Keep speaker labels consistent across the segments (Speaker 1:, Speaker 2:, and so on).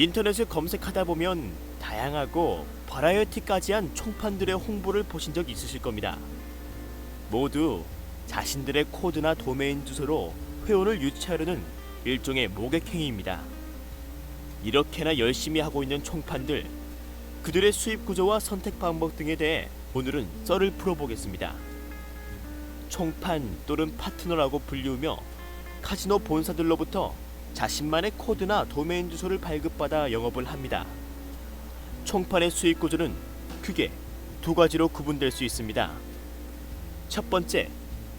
Speaker 1: 인터넷을 검색하다 보면 다양하고 버라이어티까지한 총판들의 홍보를 보신 적 있으실 겁니다. 모두 자신들의 코드나 도메인 주소로 회원을 유치하려는 일종의 모객행위입니다. 이렇게나 열심히 하고 있는 총판들, 그들의 수입 구조와 선택 방법 등에 대해 오늘은 썰을 풀어보겠습니다. 총판 또는 파트너라고 불리우며 카지노 본사들로부터 자신만의 코드나 도메인 주소를 발급받아 영업을 합니다. 총판의 수익 구조는 크게 두 가지로 구분될 수 있습니다. 첫 번째,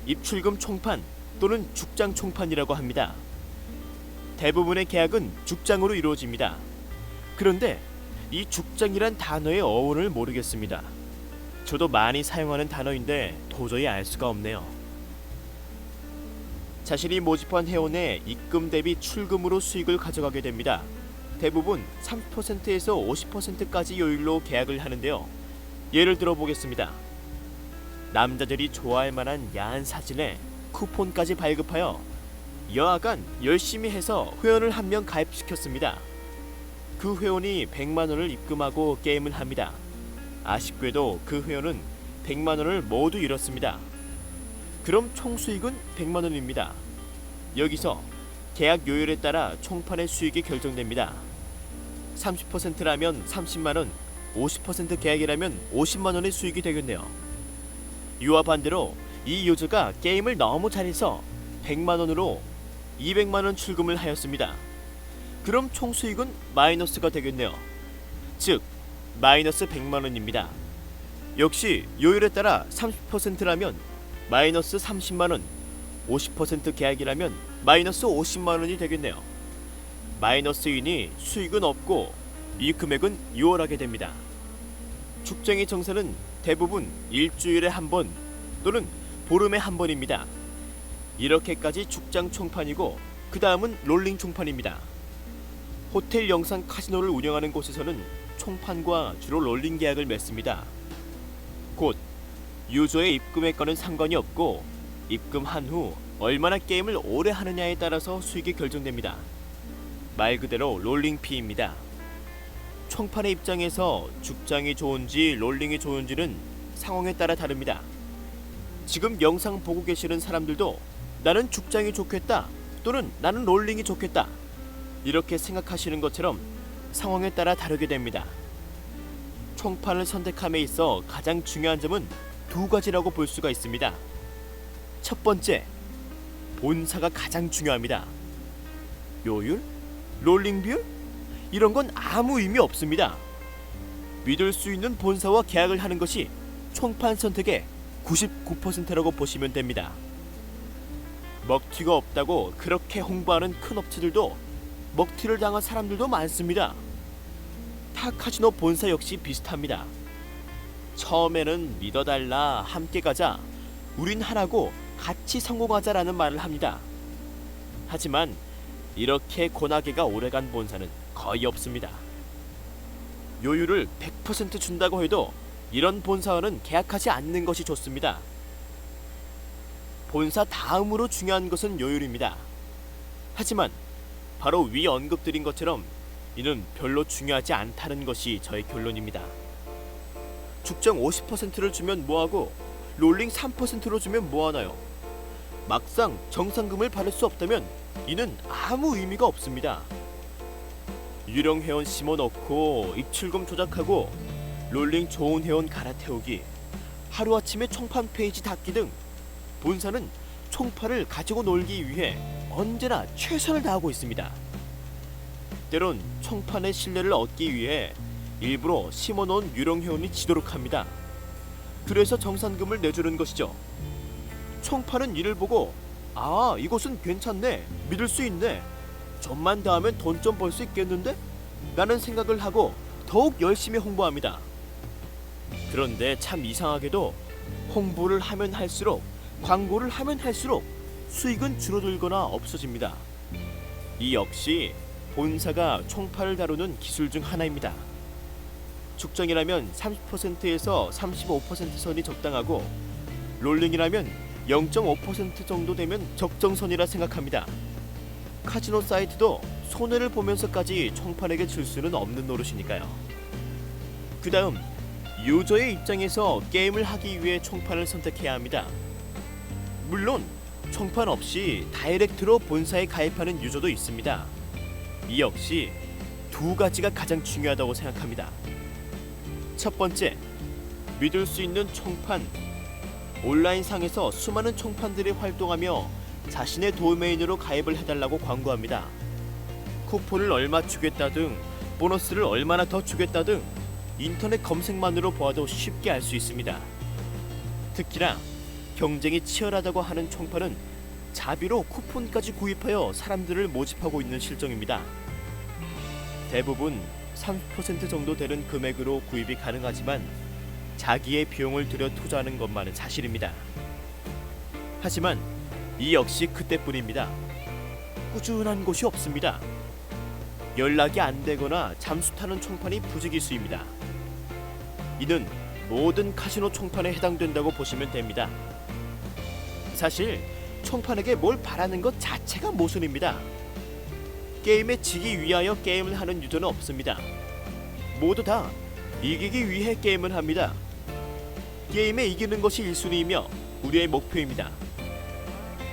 Speaker 1: 입출금 총판 또는 죽장 총판이라고 합니다. 대부분의 계약은 죽장으로 이루어집니다. 그런데 이 죽장이란 단어의 어원을 모르겠습니다. 저도 많이 사용하는 단어인데 도저히 알 수가 없네요. 자신이 모집한 회원의 입금 대비 출금으로 수익을 가져가게 됩니다. 대부분 30%에서 50%까지 요율로 계약을 하는데요. 예를 들어 보겠습니다. 남자들이 좋아할 만한 야한 사진에 쿠폰까지 발급하여 여하간 열심히 해서 회원을 한 명 가입시켰습니다. 그 회원이 100만 원을 입금하고 게임을 합니다. 아쉽게도 그 회원은 100만 원을 모두 잃었습니다. 그럼 총 수익은 100만 원입니다. 여기서 계약 요율에 따라 총판의 수익이 결정됩니다. 30%라면 30만 원, 50% 계약이라면 50만 원의 수익이 되겠네요. 이와 반대로 이 유저가 게임을 너무 잘해서 100만 원으로 200만 원 출금을 하였습니다. 그럼 총 수익은 마이너스가 되겠네요. 즉 마이너스 100만 원입니다. 역시 요율에 따라 30%라면 마이너스 30만 원, 50% 계약이라면 마이너스 50만 원이 되겠네요. 마이너스이니 수익은 없고 이 금액은 요월하게 됩니다. 죽장의 정산은 대부분 일주일에 한 번 또는 보름에 한 번입니다. 이렇게까지 죽장 총판이고 그 다음은 롤링 총판입니다. 호텔 영상 카지노를 운영하는 곳에서는 총판과 주로 롤링 계약을 맺습니다. 곧 유저의 입금액과는 상관이 없고 입금한 후 얼마나 게임을 오래 하느냐에 따라서 수익이 결정됩니다. 말 그대로 롤링 피입니다. 총판의 입장에서 죽장이 좋은지 롤링이 좋은지는 상황에 따라 다릅니다. 지금 영상 보고 계시는 사람들도 나는 죽장이 좋겠다 또는 나는 롤링이 좋겠다 이렇게 생각하시는 것처럼 상황에 따라 다르게 됩니다. 총판을 선택함에 있어 가장 중요한 점은 두 가지라고 볼 수가 있습니다. 첫 번째, 본사가 가장 중요합니다. 요율? 롤링 비율? 이런 건 아무 의미 없습니다. 믿을 수 있는 본사와 계약을 하는 것이 총판 선택의 99%라고 보시면 됩니다. 먹튀가 없다고 그렇게 홍보하는 큰 업체들도 먹튀를 당한 사람들도 많습니다. 타 카지노 본사 역시 비슷합니다. 처음에는 믿어달라, 함께 가자, 우린 하나고 같이 성공하자라는 말을 합니다. 하지만 이렇게 고나게가 오래간 본사는 거의 없습니다. 요율을 100% 준다고 해도 이런 본사와는 계약하지 않는 것이 좋습니다. 본사 다음으로 중요한 것은 요율입니다. 하지만 바로 위 언급드린 것처럼 이는 별로 중요하지 않다는 것이 저의 결론입니다. 죽장 50%를 주면 뭐하고 롤링 3%로 주면 뭐하나요? 막상 정상금을 받을 수 없다면 이는 아무 의미가 없습니다. 유령 회원 심어넣고 입출금 조작하고 롤링 좋은 회원 갈아태우기, 하루아침에 총판 페이지 닫기 등 본사는 총판을 가지고 놀기 위해 언제나 최선을 다하고 있습니다. 때론 총판의 신뢰를 얻기 위해 일부러 심어놓은 유령 회원이 지도록 합니다. 그래서 정산금을 내주는 것이죠. 총판은 이를 보고 아, 이곳은 괜찮네, 믿을 수 있네, 좀만 더 하면 돈 좀 벌 수 있겠는데? 라는 생각을 하고 더욱 열심히 홍보합니다. 그런데 참 이상하게도 홍보를 하면 할수록, 광고를 하면 할수록 수익은 줄어들거나 없어집니다. 이 역시 본사가 총판을 다루는 기술 중 하나입니다. 죽장이라면 30%에서 35% 선이 적당하고 롤링이라면 0.5% 정도 되면 적정선이라 생각합니다. 카지노 사이트도 손해를 보면서까지 총판에게 질 수는 없는 노릇이니까요. 그 다음 유저의 입장에서 게임을 하기 위해 총판을 선택해야 합니다. 물론 총판 없이 다이렉트로 본사에 가입하는 유저도 있습니다. 이 역시 두 가지가 가장 중요하다고 생각합니다. 첫 번째, 믿을 수 있는 총판. 온라인상에서 수많은 총판들이 활동하며 자신의 도메인으로 가입을 해달라고 광고합니다. 쿠폰을 얼마 주겠다 등 보너스를 얼마나 더 주겠다 등 인터넷 검색만으로 보아도 쉽게 알 수 있습니다. 특히나 경쟁이 치열하다고 하는 총판은 자비로 쿠폰까지 구입하여 사람들을 모집하고 있는 실정입니다. 대부분 30% 정도 되는 금액으로 구입이 가능하지만 자기의 비용을 들여 투자하는 것만은 사실입니다. 하지만 이 역시 그때뿐입니다. 꾸준한 곳이 없습니다. 연락이 안 되거나 잠수 타는 총판이 부지기수입니다. 이는 모든 카지노 총판에 해당된다고 보시면 됩니다. 사실 총판에게 뭘 바라는 것 자체가 모순입니다. 게임에 지기 위하여 게임을 하는 유저는 없습니다. 모두 다 이기기 위해 게임을 합니다. 게임에 이기는 것이 1순위이며 우리의 목표입니다.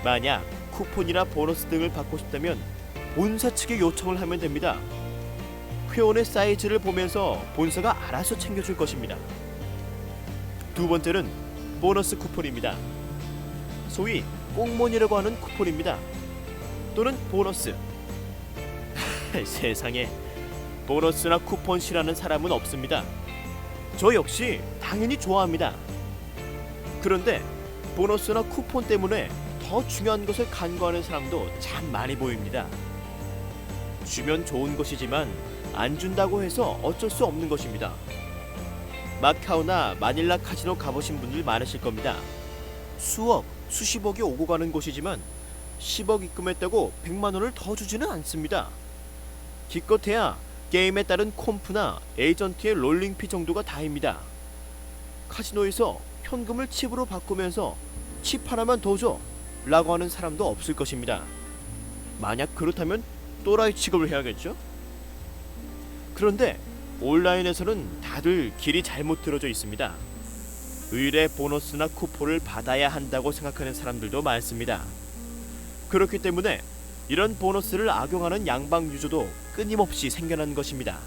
Speaker 1: 만약 쿠폰이나 보너스 등을 받고 싶다면 본사 측에 요청을 하면 됩니다. 회원의 사이즈를 보면서 본사가 알아서 챙겨줄 것입니다. 두 번째는 보너스 쿠폰입니다. 소위 꽁몬이라고 하는 쿠폰입니다. 또는 보너스. 세상에 보너스나 쿠폰 싫어하는 사람은 없습니다. 저 역시 당연히 좋아합니다. 그런데 보너스나 쿠폰 때문에 더 중요한 것을 간과하는 사람도 참 많이 보입니다. 주면 좋은 것이지만 안 준다고 해서 어쩔 수 없는 것입니다. 마카오나 마닐라 카지노 가보신 분들 많으실 겁니다. 수억, 수십억이 오고 가는 곳이지만 10억 입금했다고 100만 원을 더 주지는 않습니다. 기껏해야 게임에 따른 콤프나 에이전트의 롤링피 정도가 다입니다. 카지노에서 현금을 칩으로 바꾸면서 칩 하나만 더 줘 라고 하는 사람도 없을 것입니다. 만약 그렇다면 또라이 취급을 해야겠죠? 그런데 온라인에서는 다들 길이 잘못 들어져 있습니다. 의뢰 보너스나 쿠폰을 받아야 한다고 생각하는 사람들도 많습니다. 그렇기 때문에 이런 보너스를 악용하는 양방 유저도 끊임없이 생겨난 것입니다.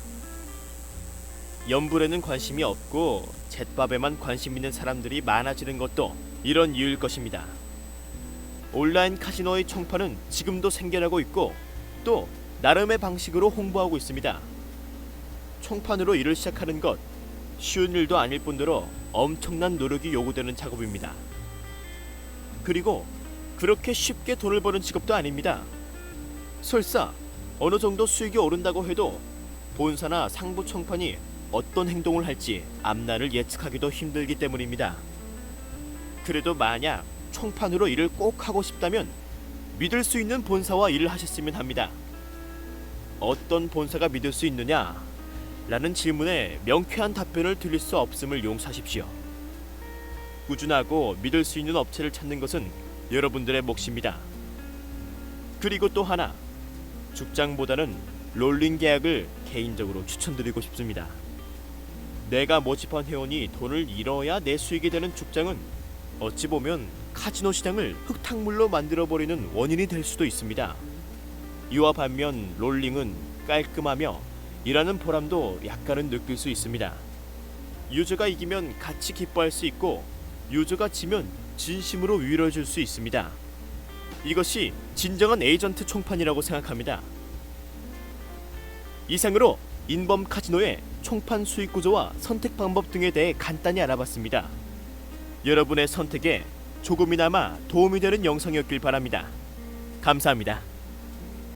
Speaker 1: 연불에는 관심이 없고 잿밥에만 관심 있는 사람들이 많아지는 것도 이런 이유일 것입니다. 온라인 카지노의 총판은 지금도 생겨나고 있고 또 나름의 방식으로 홍보하고 있습니다. 총판으로 일을 시작하는 것 쉬운 일도 아닐 뿐더러 엄청난 노력이 요구되는 작업입니다. 그리고 그렇게 쉽게 돈을 버는 직업도 아닙니다. 설사 어느 정도 수익이 오른다고 해도 본사나 상부 총판이 어떤 행동을 할지 앞날을 예측하기도 힘들기 때문입니다. 그래도 만약 총판으로 일을 꼭 하고 싶다면 믿을 수 있는 본사와 일을 하셨으면 합니다. 어떤 본사가 믿을 수 있느냐? 라는 질문에 명쾌한 답변을 드릴 수 없음을 용서하십시오. 꾸준하고 믿을 수 있는 업체를 찾는 것은 여러분들의 몫입니다. 그리고 또 하나, 죽장보다는 롤링 계약을 개인적으로 추천드리고 싶습니다. 내가 모집한 회원이 돈을 잃어야 내 수익이 되는 죽장은 어찌 보면 카지노 시장을 흙탕물로 만들어버리는 원인이 될 수도 있습니다. 이와 반면 롤링은 깔끔하며 일하는 보람도 약간은 느낄 수 있습니다. 유저가 이기면 같이 기뻐할 수 있고 유저가 지면 진심으로 위로해 줄 수 있습니다. 이것이 진정한 에이전트 총판이라고 생각합니다. 이상으로 인범 카지노의 총판 수익 구조와 선택 방법 등에 대해 간단히 알아봤습니다. 여러분의 선택에 조금이나마 도움이 되는 영상이었길 바랍니다. 감사합니다.